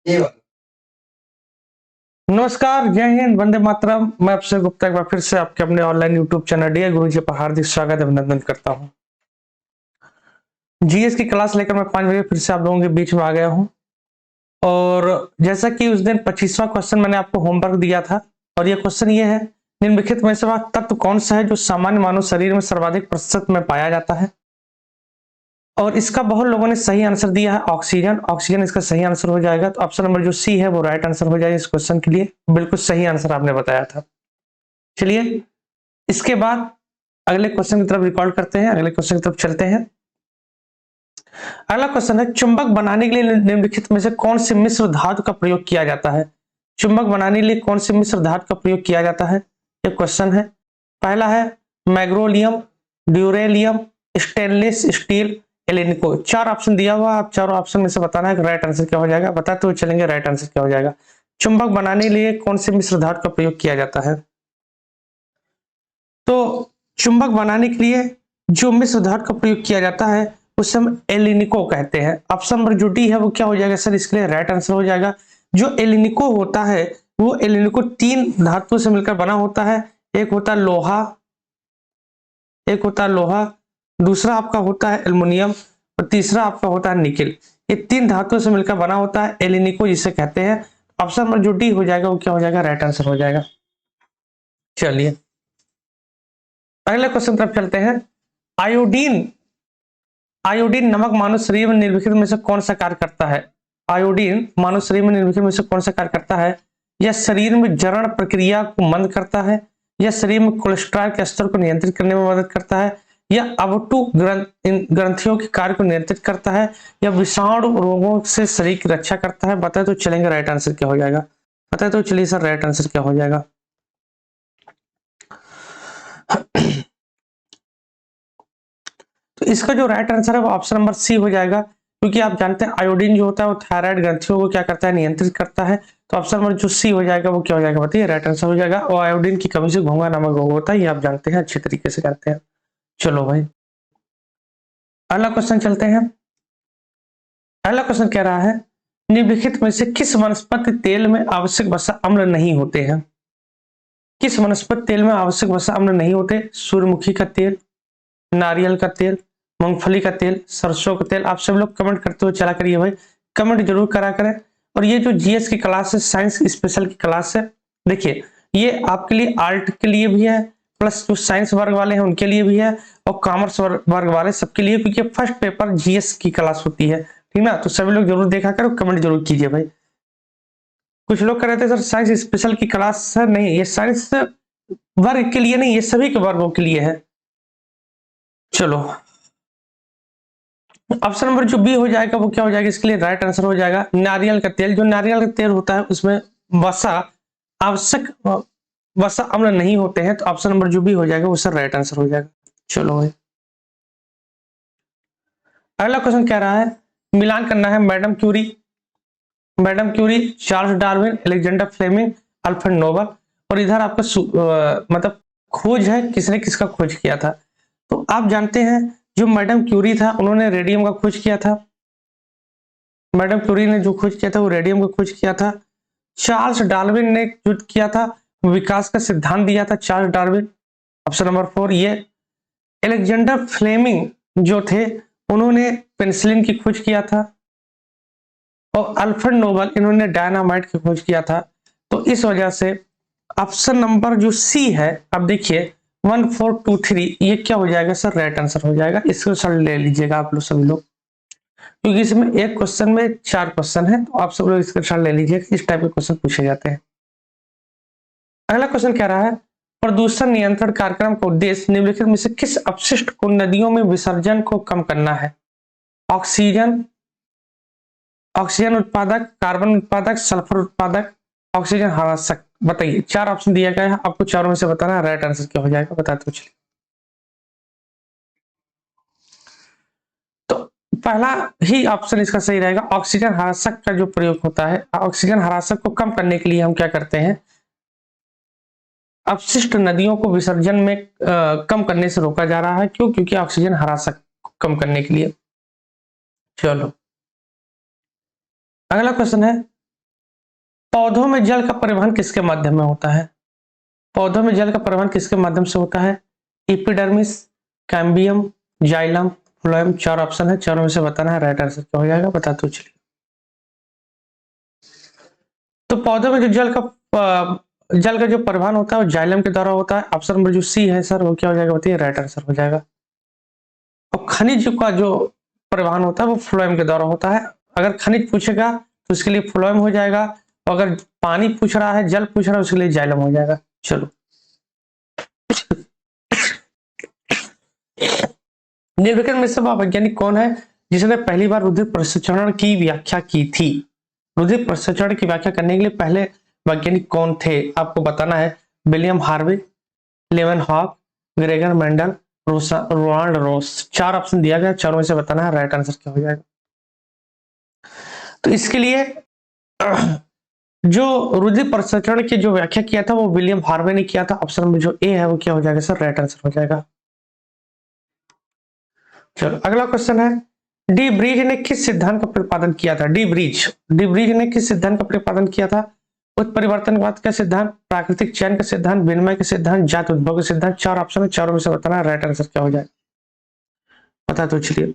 ये वाला। नमस्कार, जय हिंद, वंदे मातरम। मैं अक्षय गुप्ता एक बार फिर से आपके अपने ऑनलाइन यूट्यूब चैनल डियर गुरुजी पर हार्दिक स्वागत अभिनंदन करता हूं। जीएस की क्लास लेकर मैं 5 बजे फिर से आप लोगों के बीच में आ गया हूं। और जैसा कि उस दिन 25वां क्वेश्चन मैंने आपको होमवर्क दिया था, और ये क्वेश्चन ये है, निम्नलिखित में से वह तत्व कौन सा है जो सामान्य मानव शरीर में सर्वाधिक प्रतिशत में पाया जाता है। और इसका बहुत लोगों ने सही आंसर दिया है, ऑक्सीजन। ऑक्सीजन इसका सही आंसर हो जाएगा, तो ऑप्शन नंबर जो सी है वो राइट आंसर हो जाएगा इस क्वेश्चन के लिए। बिल्कुल सही आंसर आपने बताया था। चलिए, इसके बाद अगले क्वेश्चन की तरफ रिकॉर्ड करते हैं, अगले क्वेश्चन की तरफ चलते हैं। अगला क्वेश्चन है, चुंबक बनाने के लिए निम्नलिखित में से कौन सी मिश्र धातु का प्रयोग किया जाता है। चुंबक बनाने के लिए कौन सी मिश्र धातु का प्रयोग किया जाता है, ये क्वेश्चन है। पहला है मैग्रोलियम, ड्यूरेलियम, स्टेनलेस स्टील, एलेनिको। 4 ऑप्शन दिया हुआ, आप चारों ऑप्शन में से बताना है राइट आंसर क्या हो जाएगा। बताते हुए चलेंगे राइट आंसर क्या हो जाएगा। चुंबक बनाने के लिए कौन सी मिश्र धातु का प्रयोग किया जाता है। तो चुंबक बनाने के लिए जो मिश्र धातु का प्रयोग किया जाता है उसे हम एलिनिको कहते हैं। ऑप्शन नंबर जो डी है वो क्या हो जाएगा सर, इसके लिए राइट आंसर हो जाएगा। जो एलिनिको होता है वो एलिनिको 3 धातुओं से मिलकर बना होता है। एक होता है लोहा, दूसरा आपका होता है एल्युमिनियम, और तीसरा आपका होता है निकेल। ये 3 धातुओं से मिलकर बना होता है, एलिनिको जिसे कहते हैं। ऑप्शन नंबर जो डी हो जाएगा वो क्या हो जाएगा, राइट आंसर हो जाएगा। चलिए, अगले क्वेश्चन तरफ चलते हैं। आयोडीन आयोडीन नमक मानव शरीर में निम्नलिखित में से कौन सा कार्य करता है। आयोडीन मानव शरीर में निम्नलिखित में से कौन सा कार्य करता है। यह शरीर में जरण प्रक्रिया को मंद करता है, यह शरीर में कोलेस्ट्रॉल के स्तर को नियंत्रित करने में मदद करता है, यह अवटु ग्रंथियों के कार्य को नियंत्रित करता है, यह विषाणु रोगों से शरीर की रक्षा करता है। बताए तो चलेंगे राइट आंसर क्या हो जाएगा। बताए तो चलिए सर, राइट आंसर क्या हो जाएगा। तो इसका जो राइट आंसर है वो ऑप्शन नंबर सी हो जाएगा, क्योंकि आप जानते हैं आयोडीन जो होता है वो थायराइड ग्रंथियों को क्या करता है, नियंत्रित करता है। तो ऑप्शन नंबर जो सी हो जाएगा वो क्या हो जाएगा, बताइए राइट आंसर हो जाएगा। और आयोडीन की कमी से घोंघा नामक रोग होता है, ये आप जानते हैं, अच्छे तरीके से करते हैं। चलो भाई, अगला क्वेश्चन चलते हैं। अगला क्वेश्चन कह रहा है, निम्नलिखित में से किस वनस्पति तेल में आवश्यक वसा अम्ल नहीं होते हैं। किस वनस्पति तेल में आवश्यक वसा अम्ल नहीं होते। सूर्यमुखी का तेल, नारियल का तेल, मूंगफली का तेल, सरसों का तेल। आप सब लोग कमेंट करते हुए चला करिए भाई, कमेंट जरूर करा करें। और ये जो जीएस की क्लास है, साइंस स्पेशल की क्लास है, देखिए ये आपके लिए आर्ट के लिए भी है, प्लस जो साइंस वर्ग वाले हैं उनके लिए भी है, और कॉमर्स वर्ग वाले सबके लिए, क्योंकि फर्स्ट पेपर जीएस की क्लास होती है, ठीक ना। तो सभी लोग जरूर देखा करो, कमेंट जरूर कीजिए भाई। कुछ लोग कह रहे थे सर साइंस स्पेशल की क्लास है, नहीं, ये साइंस वर्ग के लिए नहीं, ये सभी के वर्गों के लिए है। चलो, ऑप्शन नंबर जो बी हो जाएगा वो क्या हो जाएगा, इसके लिए राइट आंसर हो जाएगा नारियल का तेल। जो नारियल का तेल होता है उसमें वसा आवश्यक वसा अम्ल नहीं होते हैं, तो ऑप्शन नंबर जो बी हो जाएगा वो सर राइट आंसर हो जाएगा। चलो भाई, अगला क्वेश्चन कह रहा है, मिलान करना है Madame Curie, Charles Darwin, Alexander Fleming, Alfred Nobel. और इधर आपका मतलब खोज है, किसने किसका खोज किया था। तो आप जानते हैं जो मैडम क्यूरी था उन्होंने रेडियम का खोज किया था। मैडम क्यूरी ने जो खोज किया था वो रेडियम का खोज किया था। चार्ल्स डार्विन ने जो किया था विकास का सिद्धांत दिया था, चार्ल्स डार्विन, ऑप्शन नंबर 4 ये। अलेक्जेंडर फ्लेमिंग जो थे उन्होंने पेनिसिलिन की खोज किया था, और अल्फ्रेड नोबल इन्होंने डायनामाइट की खोज किया था। तो इस वजह से ऑप्शन नंबर जो सी है, अब देखिए 1423 ये क्या हो जाएगा सर, राइट आंसर हो जाएगा। इसको सर ले लीजिएगा आप लोग सभी लोग, क्योंकि इसमें एक क्वेश्चन में 4 क्वेश्चन है, तो आप सब लोग स्क्रीनशॉट ले लीजिए, इस टाइप के क्वेश्चन पूछे जाते हैं। अगला क्वेश्चन कह रहा है, प्रदूषण नियंत्रण कार्यक्रम का उद्देश्य निम्नलिखित में से किस अपशिष्ट को नदियों में विसर्जन को कम करना है। ऑक्सीजन ऑक्सीजन उत्पादक, कार्बन उत्पादक, सल्फर उत्पादक, ऑक्सीजन हाराशक। बताइए, 4 ऑप्शन दिया गया है, आपको चारों में से बताना है राइट आंसर क्या हो जाएगा। बताते चलिए। तो पहला ही ऑप्शन इसका सही रहेगा, ऑक्सीजन हाराशक का जो प्रयोग होता है, ऑक्सीजन हाराशक को कम करने के लिए हम क्या करते हैं, अपशिष्ट नदियों को विसर्जन में कम करने से रोका जा रहा है। क्यों, क्योंकि ऑक्सीजन हाराशक कम करने के लिए। चलो, अगला क्वेश्चन है, पौधों में जल का परिवहन किसके माध्यम में होता है? पौधों में जल का परिवहन किसके माध्यम से होता है? Epidermis, cambium, xylem, phloem. 4 option है, चारों में से बताना है। राइट आंसर क्या हो जाएगा, बता दो चलिए। तो पौधों में जो जल का जो परिवहन होता है वो जाइलम के द्वारा होता है। ऑप्शन नंबर जो सी है सर वो क्या हो जाएगा, बताइए। राइट आंसर हो जाएगा। और खनिज का जो परिवहन होता है वो फ्लोएम के द्वारा होता है। अगर खनिज पूछेगा तो उसके लिए फ्लोएम हो जाएगा, और अगर पानी पूछ रहा है, जल पूछ रहा है, उसके लिए जाइलम हो जाएगा। चलो, निम्नलिखित में से वह वैज्ञानिक कौन है जिसने पहली बार रुधिर प्रसंचरण की व्याख्या की थी? रुधिर प्रसंचरण की व्याख्या करने के लिए पहले वैज्ञानिक कौन थे, आपको बताना है। William Harvey, Leeuwenhoek, Gregor Mendel, Ronald Ross. 4 option दिया गया, चारों में से बताना है। राइट आंसर क्या हो जाएगा? तो इसके लिए जो रुधिर प्रसंचरण की जो व्याख्या किया था वो विलियम हार्वे ने किया था। ऑप्शन में जो ए है वो क्या हो जाएगा सर? राइट आंसर हो जाएगा। चलो, अगला क्वेश्चन है, डी ब्रीज ने किस सिद्धांत का प्रतिपादन किया था? डी ब्रीज ने किस सिद्धांत का प्रतिपादन किया था? उत्परिवर्तनवाद का सिद्धांत, प्राकृतिक चयन का सिद्धांत, विनिमय का सिद्धांत, जात उद्भव का सिद्धांत। 4 ऑप्शन है, चारों में से बताना है। राइट आंसर क्या हो जाए, बता तो चलिए।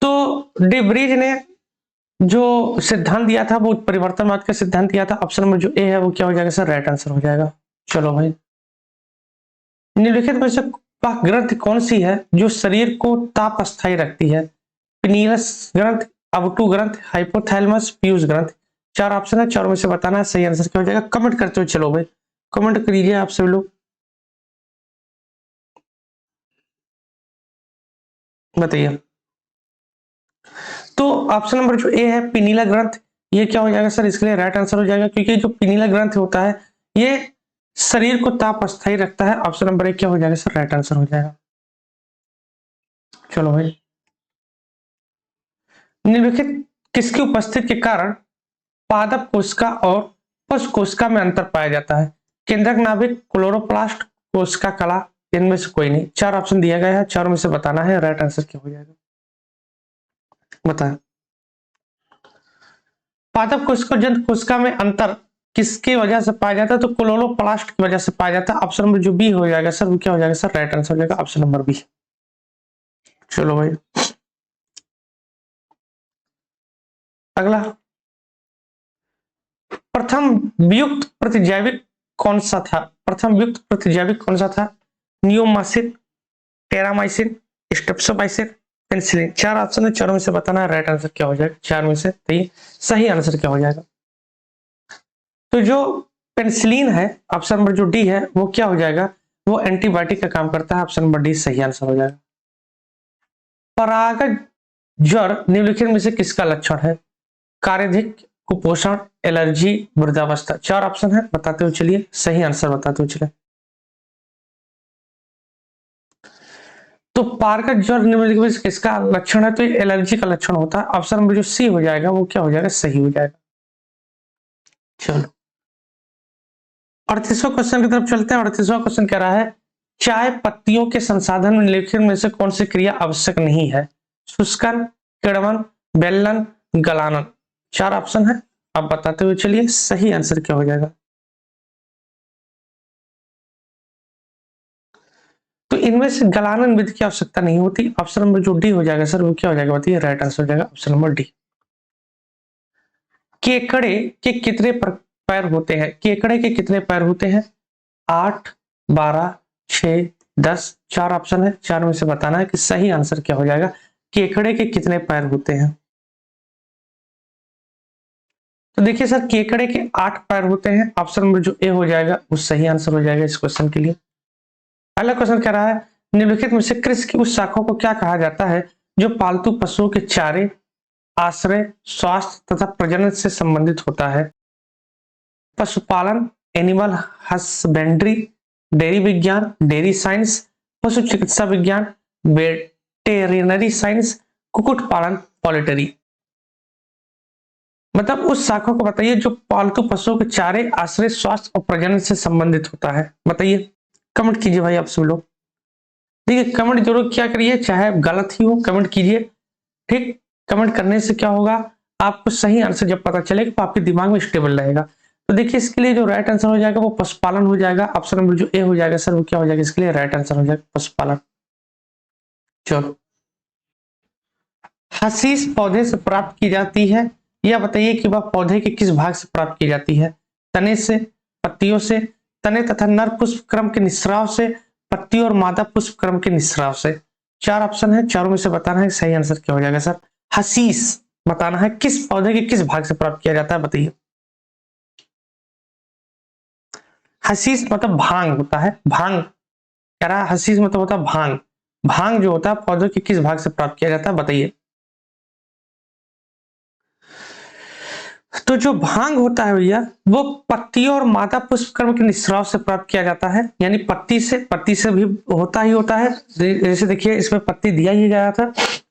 तो डी ब्रीज ने जो सिद्धांत दिया था वो उत्परिवर्तनवाद का सिद्धांत दिया था। ऑप्शन नंबर जो ए है वो क्या हो जाएगा सर? राइट आंसर हो जाएगा। चलो भाई, निम्नलिखित में से वह ग्रंथि कौन सी है जो शरीर को ताप अस्थायी रखती है? पिनीरस ग्रंथ, अवटू ग्रंथ, हाइपोथैलेमस, पीयूष ग्रंथ। 4 ऑप्शन है, चारों में से बताना है। सही आंसर क्या हो जाएगा? कमेंट करते हुए चलो भाई, कमेंट करिए आप सभी लोग, बताइए। तो ऑप्शन नंबर जो ए है पिनीला ग्रंथ, ये क्या हो जाएगा सर? इसके लिए राइट आंसर हो जाएगा, क्योंकि जो पिनीला ग्रंथ होता है ये शरीर को ताप अस्थायी रखता है। ऑप्शन नंबर 1 क्या हो जाएगा सर? राइट आंसर हो जाएगा। चलो भाई, निम्नलिखित किसकी उपस्थिति के कारण पादप कोशिका और पशु कोशिका में अंतर पाया जाता है? केंद्रक नाभिक, क्लोरोप्लास्ट, कोशिका कला, इनमें से कोई नहीं। 4 ऑप्शन दिया गया है, चारों में से बताना है। राइट आंसर क्या हो जाएगा, बताएं। पादप कोशिका और जंतु कोशिका में अंतर किसकी वजह से पाया जाता है? तो क्लोरोप्लास्ट की वजह से पाया जाता है। ऑप्शन नंबर जो बी हो जाएगा सर वो क्या हो जाएगा सर? राइट आंसर हो जाएगा ऑप्शन नंबर बी। चलो भाई, अगला, प्रथम वियुक्त प्रतिजैविक कौन सा था? प्रथम वियुक्त प्रतिजैविक कौन सा था? Neomycin, Terramycin, streptomycin, penicillin. 4 option है, चारों में से बताना है। राइट आंसर क्या हो जाएगा? 4 में से तो ये सही आंसर क्या हो जाएगा? तो जो पेनिसिलिन है, ऑप्शन नंबर जो डी है वो क्या हो जाएगा? वो एंटीबायोटिक का काम करता है। ऑप्शन नंबर डी सही आंसर हो जाएगा। परागज ज्वर निम्नलिखित में से किसका लक्षण है? कार्याधिक, कुपोषण, एलर्जी, वृद्धावस्था। 4 ऑप्शन है, बताते हुए चलिए। सही आंसर बताते हुए चलिए। तो पारगज ज्वर निम्नलिखित में से किसका लक्षण है? तो ये एलर्जी का लक्षण होता है। ऑप्शन नंबर जो सी हो जाएगा वो क्या हो जाएगा? सही हो जाएगा। चलो, 38वां क्वेश्चन की तरफ चलते हैं। 38वां क्वेश्चन कह रहा है, चाय पत्तियों के संसाधन में निम्नलिखित में से कौन सी क्रिया आवश्यक नहीं है? शुष्कन, किण्वन, बेलन, गलानन। 4 ऑप्शन है, आप बताते हुए चलिए। सही आंसर क्या हो जाएगा? तो इनमें से गलानन विधि की आवश्यकता नहीं होती। ऑप्शन नंबर जो डी हो जाएगा सर वो क्या हो जाएगा, बताइए। राइट आंसर हो जाएगा ऑप्शन नंबर डी। केकड़े के कितने पैर होते हैं? केकड़े के कितने पैर होते हैं? 8, 12, 6, 10। 4 ऑप्शन है, 4 में से बताना है कि सही आंसर क्या हो जाएगा। केकड़े के कितने पैर होते हैं? तो देखिए सर, केकड़े के 8 पैर होते हैं। ऑप्शन नंबर जो ए हो जाएगा वो सही आंसर हो जाएगा इस क्वेश्चन के लिए। अगला क्वेश्चन कह रहा है, निम्नलिखित में से कृषि की उस शाखा को क्या कहा जाता है जो पालतू पशुओं के चारे, आश्रय, स्वास्थ्य तथा प्रजनन से संबंधित होता है? पशुपालन, एनिमल हस्बेंड्री, डेयरी विज्ञान, डेयरी साइंस, पशु चिकित्सा विज्ञान, वेटेरिनरी साइंस, कुक्कुट पालन, पोल्ट्री। मतलब उस शाखा को बताइए जो पालतू पशुओं के चारे, आश्रय, स्वास्थ्य और प्रजनन से संबंधित होता है। बताइए, कमेंट कीजिए भाई आप सब लोग। देखिए, कमेंट जरूर क्या करिए, चाहे गलत ही हो कमेंट कीजिए, ठीक। कमेंट करने से क्या होगा, आपको सही आंसर जब पता चलेगा तो आपके दिमाग में स्टेबल रहेगा। तो देखिए इसके लिए जो राइट आंसर हो जाएगा वो पशुपालन हो जाएगा। ऑप्शन नंबर जो ए हो जाएगा सर वो क्या हो जाएगा, इसके लिए राइट आंसर हो जाएगा पशुपालन। चलो, हशीश पौधे से प्राप्त की जाती है, यह बताइए कि वह पौधे के किस भाग से प्राप्त की जाती है। तने से, पत्तियों से, तने तथा नर पुष्प क्रम के निस्राव से, पत्ती और मादा पुष्प क्रम के निस्राव से। चार ऑप्शन है, चारों में से बताना है सही आंसर क्या हो जाएगा सर। हशीश बताना है किस पौधे के किस भाग से प्राप्त किया जाता है, बताइए। हशीश मतलब भांग होता है, भांग कह रहा है, हशीश मतलब होता है भांग। भांग जो होता है पौधे के किस भाग से प्राप्त किया जाता है, बताइए। तो जो भांग होता है भैया वो पत्तियों और मादा पुष्प क्रम के निस्राव से प्राप्त किया जाता है, यानी पत्ती से भी होता ही होता है। जैसे देखिए इसमें पत्ती दिया ही गया था,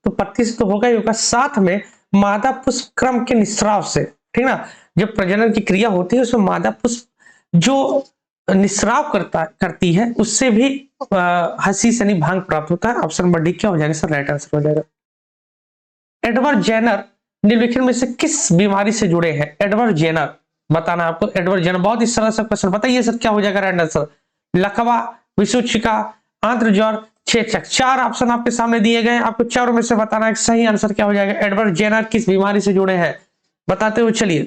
तो पत्ती से तो होगा ही होगा, साथ में मादा पुष्प क्रम के निस्राव से, ठीक ना। जब प्रजनन की क्रिया होती है उसमें मादा पुष्प जो निस्राव करती है उससे भी हशीश यानी भांग प्राप्त होता है। ऑप्शन नंबर डी क्या हो जाएगा सर, राइट आंसर हो जाएगा। एडवर्ड जेनर निम्नलिखित में से किस बीमारी से जुड़े हैं। एडवर्ड जेनर बताना आपको, एडवर्ड जेनर बहुत ही सरल सा क्वेश्चन, बताइए सर क्या हो जाएगा राइट आंसर। लकवा, विसूचिका, आंत्र ज्वर, चेचक। चार ऑप्शन आपके सामने दिए गए, आपको चारों में से बताना है सही आंसर क्या हो जाएगा। एडवर्ड जेनर किस बीमारी से जुड़े हैं बताते हुए चलिए।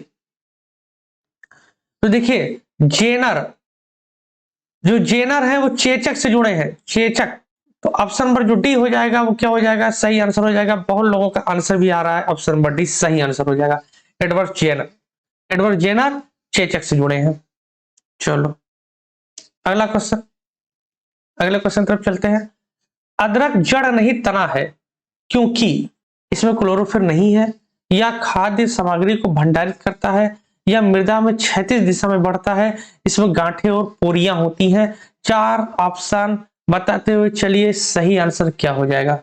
तो देखिए जेनर, जो जेनर है वो चेचक से जुड़े हैं, चेचक। तो ऑप्शन नंबर जो डी हो जाएगा वो क्या हो जाएगा, सही आंसर हो जाएगा। बहुत लोगों का आंसर भी आ रहा है, ऑप्शन नंबर डी सही आंसर हो जाएगा। एडवर्ड जेनर, एडवर्ड जेनर चेचक से जुड़े हैं। चलो अगला क्वेश्चन, अगले क्वेश्चन तरफ चलते हैं। अदरक जड़ नहीं तना है क्योंकि इसमें क्लोरोफिल नहीं है, या खाद्य सामग्री को भंडारित करता है, या मृदा में क्षैतिज दिशा में बढ़ता है, इसमें गांठें और पोरियां होती हैं। चार ऑप्शन बताते हुए चलिए सही आंसर क्या हो जाएगा।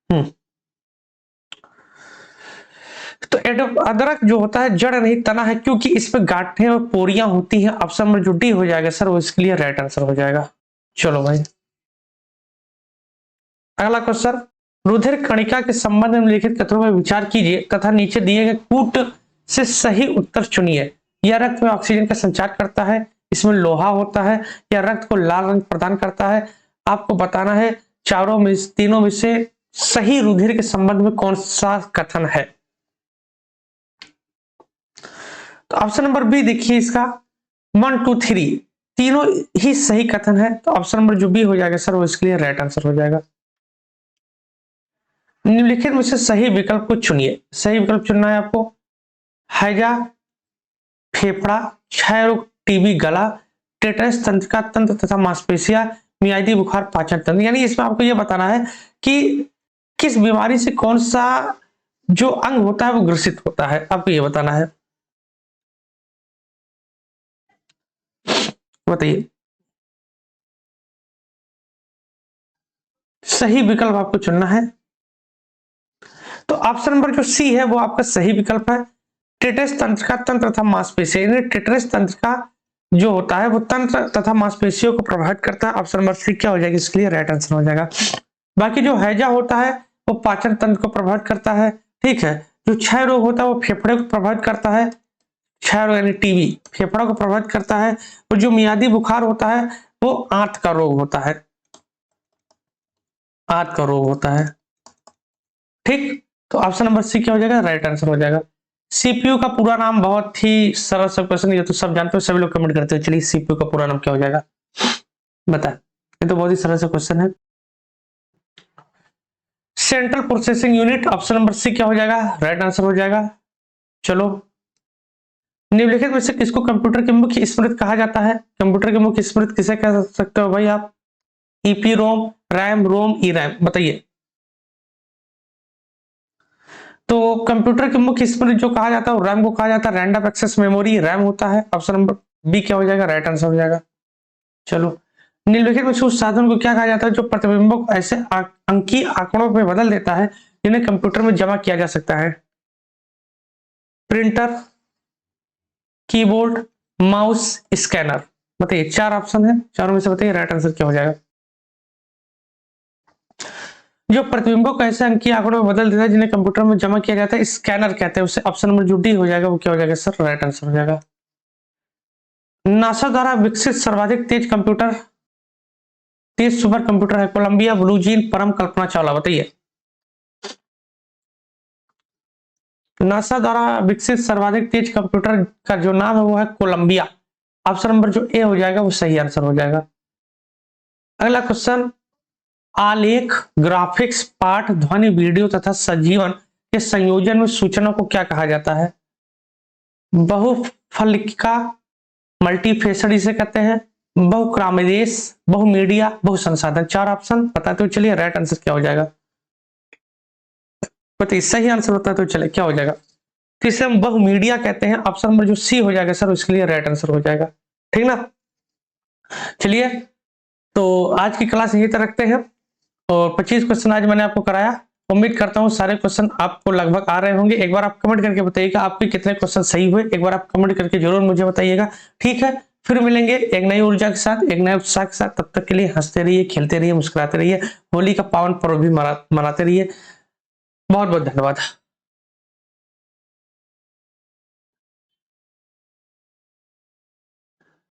हम्म तो अदरक जो होता है जड़ नहीं तना है क्योंकि इसमें गांठें और पोरियां होती हैं। ऑप्शन नंबर जो डी हो जाएगा सर वो इसके लिए राइट आंसर हो जाएगा। चलो भाई अगला क्वेश्चन, रुधिर कणिका के संबंध में लिखित कथनों में विचार कीजिए तथा नीचे दिए गए कूट से सही उत्तर चुनिए। यह रक्त में ऑक्सीजन का संचार करता है, इसमें लोहा होता है, या रक्त को लाल रंग प्रदान करता है। आपको बताना है चारों में तीनों में से सही रुधिर के संबंध में कौन सा कथन है। तो ऑप्शन नंबर बी देखिए इसका 1 2 3 तीनों ही सही कथन है। तो ऑप्शन नंबर जो बी हो जाएगा सर वो इसके लिए राइट आंसर हो जाएगा। निम्नलिखित में से सही विकल्प को चुनिए। सही विकल्प चुनना है आपको। हैजा, फेफड़ा, क्षय रोग, टीबी गला, टेटनस तंत्रिका तंत्र तथा मांसपेशियां, मियादी बुखार पाचन तंत्र। यानी इसमें आपको यह बताना है कि किस बीमारी से कौन सा जो अंग होता है वो ग्रसित होता है, आपको यह बताना है। बताइए सही विकल्प आपको चुनना है। तो ऑप्शन नंबर जो सी है वो आपका सही विकल्प है। टेटस तंत्रिका तंत्र तथा मांसपेशियां, टेटस तंत्रिका जो होता है वो तंत्र तथा मांसपेशियों को प्रभावित करता है। ऑप्शन नंबर सी क्या हो जाएगा, इसके लिए राइट आंसर हो जाएगा। बाकी जो हैजा होता है वो पाचन तंत्र को प्रभावित करता है, ठीक है। जो क्षय रोग होता है वो फेफड़े को प्रभावित करता है, क्षय रोग यानी टीबी फेफड़ा को प्रभावित करता है। और जो मियादी बुखार होता है वो आंत का रोग होता है, आंत का रोग होता है, ठीक। तो ऑप्शन नंबर सी क्या हो जाएगा, राइट आंसर हो जाएगा। सीपीयू का पूरा नाम, बहुत ही सरल सा क्वेश्चन, ये तो सब जानते हो, सभी लोग कमेंट करते हैं। चलिए सीपीयू का पूरा नाम क्या हो जाएगा बता, ये तो बहुत ही सरल सा क्वेश्चन है। Central processing unit, option number C क्या हो जाएगा, राइट आंसर हो जाएगा। चलो निम्नलिखित में से किसको कंप्यूटर की मुख्य स्मृति कहा जाता है। कंप्यूटर की मुख्य स्मृति किसे कह सकते हो भाई आप, ईपी रोम, रैम रोम, ई रैम, बताइए। तो कंप्यूटर की मुख्य स्मृति जो कहा जाता है वो रैम को कहा जाता है, रैंडम एक्सेस मेमोरी रैम होता है। ऑप्शन नंबर बी क्या हो जाएगा, राइट आंसर हो जाएगा। चलो निम्नलिखित में से उस साधन को क्या कहा जाता है जो प्रतिबिंबों को ऐसे अंकीय आंकड़ों में बदल देता है जिन्हें कंप्यूटर में जमा किया जा सकता है। प्रिंटर, कीबोर्ड, माउस, स्कैनर, बताइए। चार ऑप्शन है, चारों में से बताइए राइट आंसर क्या हो जाएगा। जो प्रतिबिंबों को ऐसे अंकीय आंकड़ों में बदल देता है जिन्हें कंप्यूटर में जमा किया जाता है, स्कैनर कहते हैं उसे। ऑप्शन नंबर जो डी हो जाएगा वो क्या हो जाएगा सर, राइट आंसर हो जाएगा। नासा द्वारा विकसित सर्वाधिक तेज सुपर कंप्यूटर है कोलंबिया, ब्लू जीन, परम, कल्पना चावला, बताइए। नासा द्वारा विकसित सर्वाधिक तेज कंप्यूटर का जो नाम है वो है कोलंबिया। ऑप्शन नंबर जो ए हो जाएगा वो सही आंसर हो जाएगा। अगला क्वेश्चन, आलेख, ग्राफिक्स, पाठ, ध्वनि, वीडियो तथा सजीवन के संयोजन में सूचना को क्या कहा जाता है? बहुफलकिका, मल्टीफेसड इसे कहते हैं, बहुक्रामदेश, बहुमीडिया, बहुसंसाधन। चार ऑप्शन बताते हुए चलिए राइट आंसर क्या हो जाएगा, बताइए। सही आंसर होता है तो चले क्या हो जाएगा, तो इसे हम बहुमीडिया कहते हैं। ऑप्शन नंबर जो सी हो जाएगा सर उसके लिए राइट आंसर हो जाएगा, ठीक ना। चलिए तो आज की क्लास यहीं तक रखते हैं और 25 क्वेश्चन आज मैंने आपको कराया। उम्मीद करता हूँ सारे क्वेश्चन आपको लगभग आ रहे होंगे। एक बार आप कमेंट करके बताइएगा आपके कितने क्वेश्चन सही हुए, एक बार आप कमेंट करके जरूर मुझे बताइएगा, ठीक है। फिर मिलेंगे एक नई ऊर्जा के साथ, एक नए उत्साह के साथ। तब तक के लिए हंसते रहिए, खेलते रहिए, मुस्कुराते रहिए, होली का पावन पर्व भी मनाते रहिए। बहुत बहुत धन्यवाद।